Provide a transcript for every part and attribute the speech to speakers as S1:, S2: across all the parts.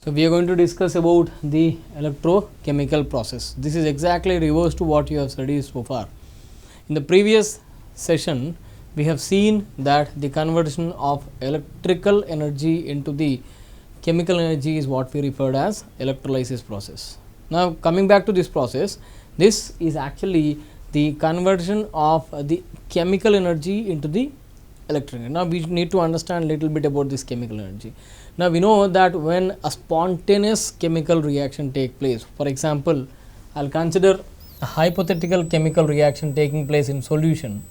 S1: So, we are going to discuss about the electrochemical process. This is exactly reverse to what you have studied so far. In the previous session, we have seen that the conversion of electrical energy into the chemical energy is what we referred as electrolysis process. Now, coming back to this process, this is actually the conversion of the chemical energy into the electric energy. Now, we need to understand little bit about this chemical energy. Now, we know that when a spontaneous chemical reaction take place, for example, I will consider a hypothetical chemical reaction taking place in solution.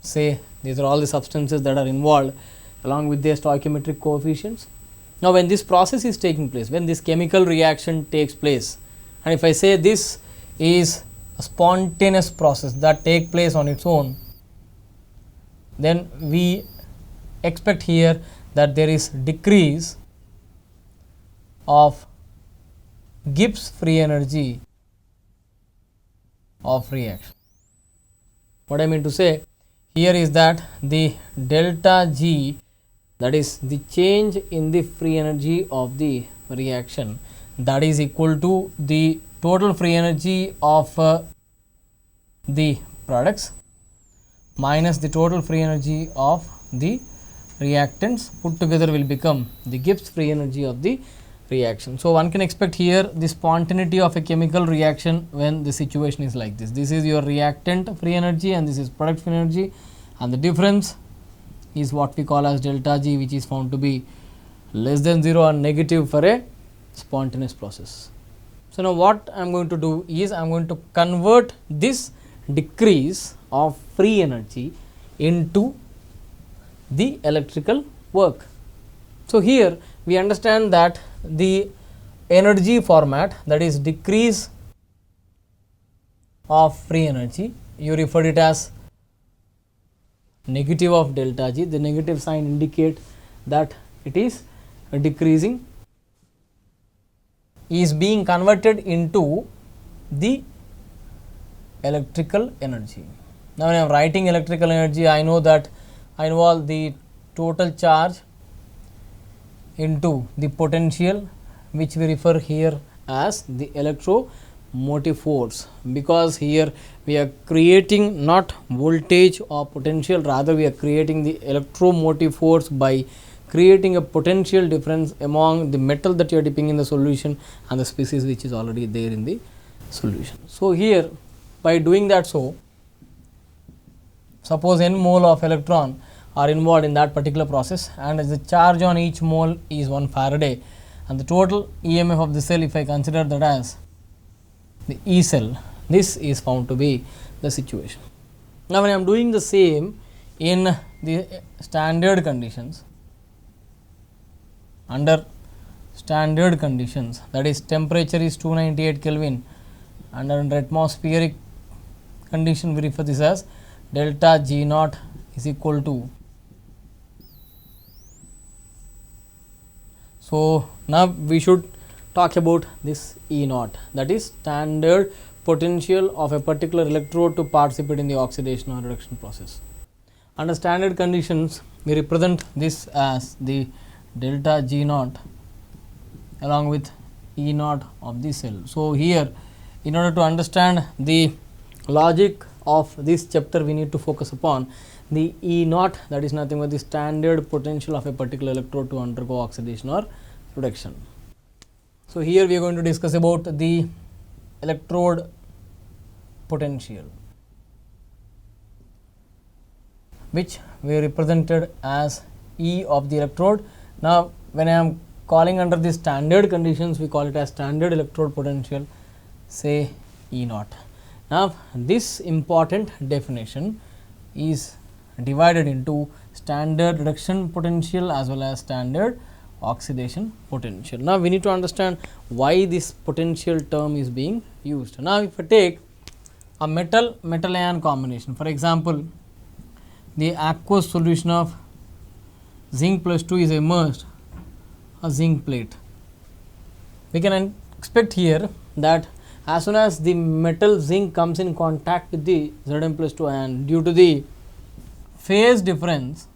S1: Say these are all the substances that are involved along with their stoichiometric coefficients. Now, when this process is taking place, when this chemical reaction takes place, and if I say this is a spontaneous process that take place on its own, then we expect here that there is decrease of Gibbs free energy of reaction. What I mean to say here is that the delta G, that is the change in the free energy of the reaction, that is equal to the total free energy of the products minus the total free energy of the reactants put together will become the Gibbs free energy of the reaction. So, one can expect here the spontaneity of a chemical reaction when the situation is like this. This is your reactant free energy and this is product free energy, and the difference is what we call as delta G, which is found to be less than 0 or negative for a spontaneous process. So, now what I am going to do is I am going to convert this decrease of free energy into the electrical work. So, here we understand that the energy format, that is decrease of free energy, you referred it as negative of delta G. The negative sign indicate that it is decreasing, is being converted into the electrical energy. Now, when I am writing electrical energy, I know that I involve the total charge into the potential, which we refer here as the electromotive force, because here we are creating not voltage or potential, rather we are creating the electromotive force by creating a potential difference among the metal that you are dipping in the solution and the species which is already there in the solution. So, here by doing that, so suppose n mole of electron are involved in that particular process, and as the charge on each mole is 1 Faraday, and the total EMF of the cell, if I consider that as the E cell, this is found to be the situation. Now, when I am doing the same in the standard conditions, under standard conditions, that is temperature is 298 Kelvin, and under atmospheric condition we refer this as delta G naught is equal to. So, now we should talk about this E naught, that is standard potential of a particular electrode to participate in the oxidation or reduction process. Under standard conditions, we represent this as the delta G naught along with E naught of the cell. So, here in order to understand the logic of this chapter, we need to focus upon the E naught, that is nothing but the standard potential of a particular electrode to undergo oxidation or reduction. So, here we are going to discuss about the electrode potential, which we represented as E of the electrode. Now, when I am calling under the standard conditions, we call it as standard electrode potential, say E naught. Now, this important definition is divided into standard reduction potential as well as standard oxidation potential. Now, we need to understand why this potential term is being used. Now, if I take a metal ion combination, for example, the aqueous solution of zinc plus 2 is immersed a zinc plate, we can expect here that as soon as the metal zinc comes in contact with the Zn plus 2 ion, due to the phase difference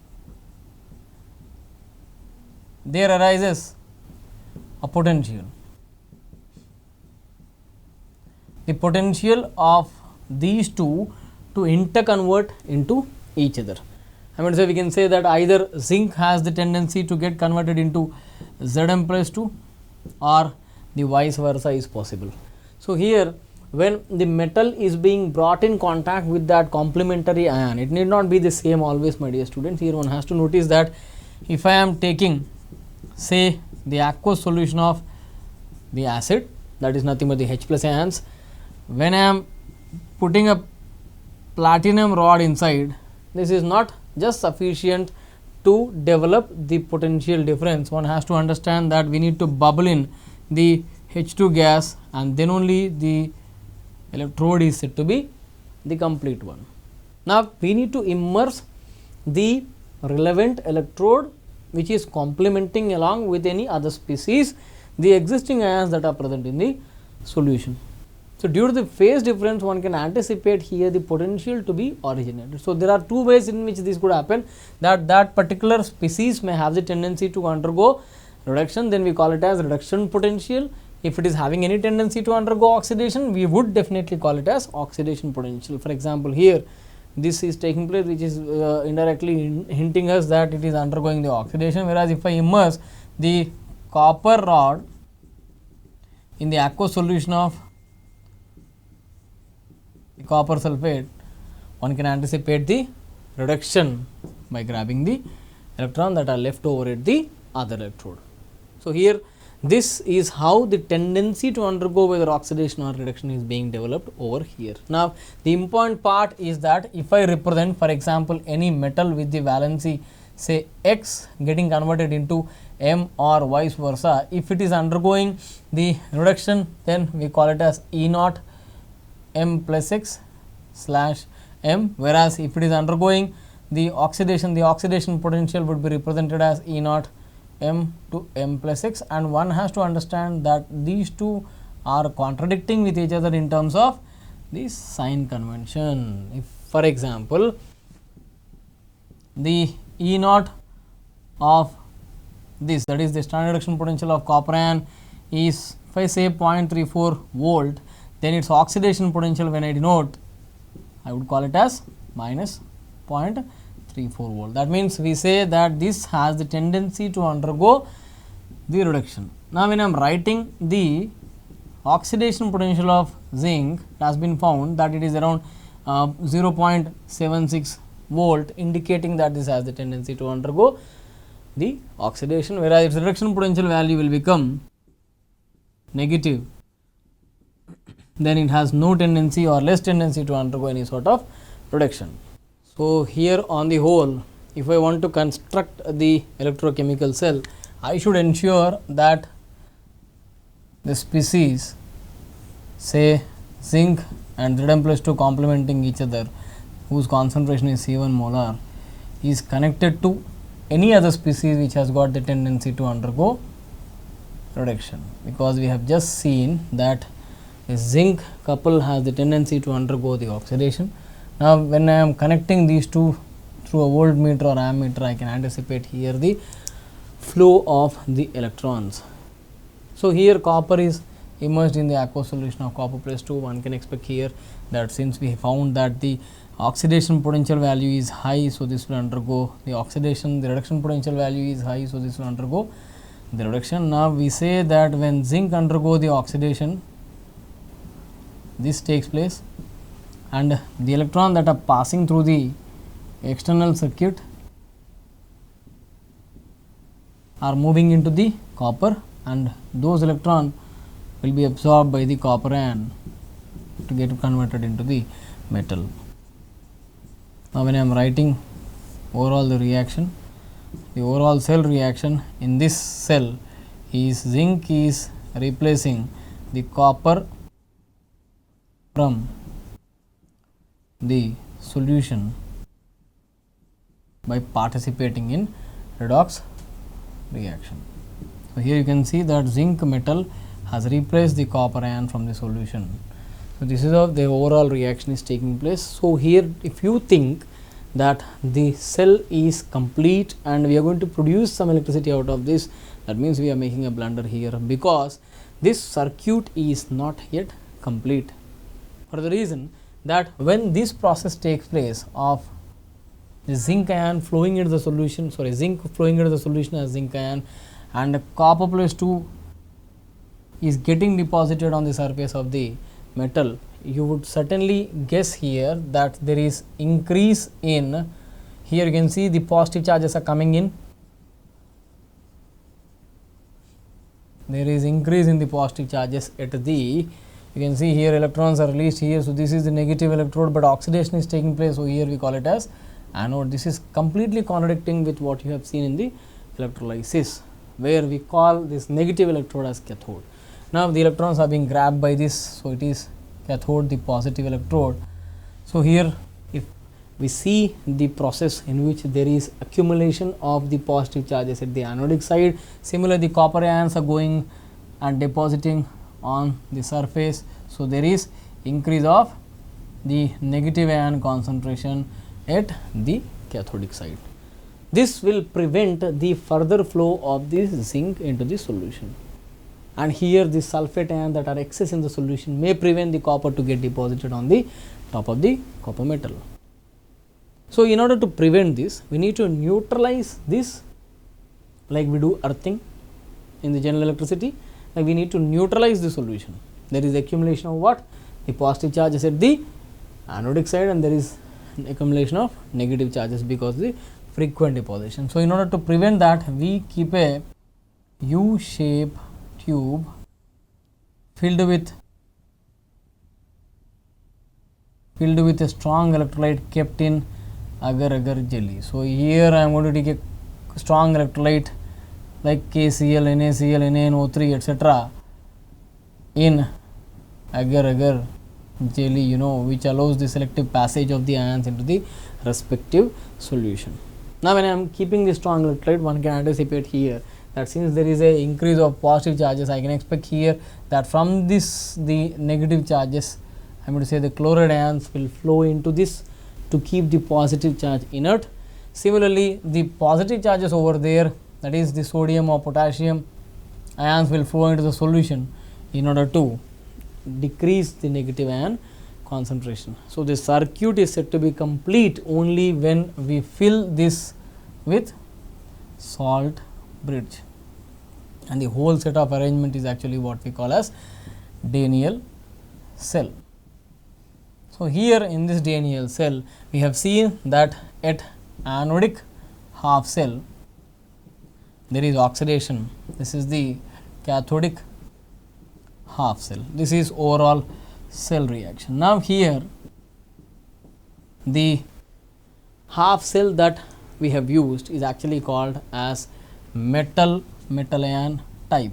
S1: there arises a potential. The potential of these two to interconvert into each other. I mean, so we can say that either zinc has the tendency to get converted into Zm plus 2 or the vice versa is possible. So, here when the metal is being brought in contact with that complementary ion, it need not be the same always, my dear students. Here one has to notice that if I am taking say the aqueous solution of the acid, that is nothing but the H plus ions, when I am putting a platinum rod inside, this is not just sufficient to develop the potential difference. One has to understand that we need to bubble in the H2 gas, and then only the electrode is said to be the complete one. Now, we need to immerse the relevant electrode which is complementing along with any other species the existing ions that are present in the solution. So, due to the phase difference, one can anticipate here the potential to be originated. So, there are two ways in which this could happen, that particular species may have the tendency to undergo reduction, then we call it as reduction potential. If it is having any tendency to undergo oxidation, we would definitely call it as oxidation potential. For example, here this is taking place, which is indirectly hinting us that it is undergoing the oxidation, whereas if I immerse the copper rod in the aqueous solution of the copper sulphate, one can anticipate the reduction by grabbing the electron that are left over at the other electrode. So, here this is how the tendency to undergo whether oxidation or reduction is being developed over here. Now, the important part is that if I represent, for example, any metal with the valency say X getting converted into M or vice versa, if it is undergoing the reduction, then we call it as E naught M plus X slash M, whereas if it is undergoing the oxidation potential would be represented as E naught M to M plus X, and one has to understand that these two are contradicting with each other in terms of the sign convention. If for example, the E naught of this, that is the standard reduction potential of copper ion, is if I say 0.34 volt, then its oxidation potential when I denote, I would call it as minus 0.34 volt. That means, we say that this has the tendency to undergo the reduction. Now, when I am writing the oxidation potential of zinc, it has been found that it is around 0.76 volt, indicating that this has the tendency to undergo the oxidation, whereas its reduction potential value will become negative, then it has no tendency or less tendency to undergo any sort of reduction. So, here on the whole, if I want to construct the electrochemical cell, I should ensure that the species say zinc and Zm plus 2 complementing each other, whose concentration is C1 molar, is connected to any other species which has got the tendency to undergo reduction, because we have just seen that a zinc couple has the tendency to undergo the oxidation. Now, when I am connecting these two through a voltmeter or ammeter, I can anticipate here the flow of the electrons. So, here copper is immersed in the aqueous solution of copper plus 2. One can expect here that since we found that the oxidation potential value is high, so this will undergo the oxidation, the reduction potential value is high, so this will undergo the reduction. Now, we say that when zinc undergo the oxidation, this takes place, and the electron that are passing through the external circuit are moving into the copper, and those electrons will be absorbed by the copper ion to get converted into the metal. Now, when I am writing overall the reaction, the overall cell reaction in this cell is zinc is replacing the copper from the solution by participating in redox reaction. So, here you can see that zinc metal has replaced the copper ion from the solution. So, this is how the overall reaction is taking place. So, here if you think that the cell is complete and we are going to produce some electricity out of this, that means we are making a blunder here, because this circuit is not yet complete, for the reason that when this process takes place of the zinc ion flowing into the solution, zinc flowing into the solution as zinc ion, and copper plus 2 is getting deposited on the surface of the metal, you would certainly guess here that there is increase in, here you can see the positive charges are coming in, there is increase in the positive charges at the, you can see here electrons are released here. So, this is the negative electrode, but oxidation is taking place. So, here we call it as anode. This is completely contradicting with what you have seen in the electrolysis, where we call this negative electrode as cathode. Now, the electrons are being grabbed by this, so it is cathode, the positive electrode. So, here if we see the process in which there is accumulation of the positive charges at the anodic side, similarly the copper ions are going and depositing on the surface. So, there is increase of the negative ion concentration at the cathodic side. This will prevent the further flow of this zinc into the solution, and here the sulphate ion that are excess in the solution may prevent the copper to get deposited on the top of the copper metal. So, in order to prevent this, we need to neutralize this, like we do earthing in the general electricity, like we need to neutralize the solution. There is accumulation of what? The positive charges at the anodic side, and there is an accumulation of negative charges because the frequent deposition. So, in order to prevent that, we keep a U-shaped tube filled with a strong electrolyte kept in agar-agar jelly. So, here I am going to take a strong electrolyte like KCl, NaCl, NaNO3 etc. in agar-agar jelly, which allows the selective passage of the ions into the respective solution. Now, when I am keeping the strong electrolyte, one can anticipate here that since there is a increase of positive charges, I can expect here that from this the negative charges, I am going to say the chloride ions will flow into this to keep the positive charge inert. Similarly, the positive charges over there, that is the sodium or potassium ions, will flow into the solution in order to decrease the negative ion concentration. So, the circuit is said to be complete only when we fill this with salt bridge, and the whole set of arrangement is actually what we call as Daniell cell. So, here in this Daniell cell, we have seen that at anodic half cell there is oxidation. This is the cathodic half cell. This is overall cell reaction. Now, here the half cell that we have used is actually called as metal ion type.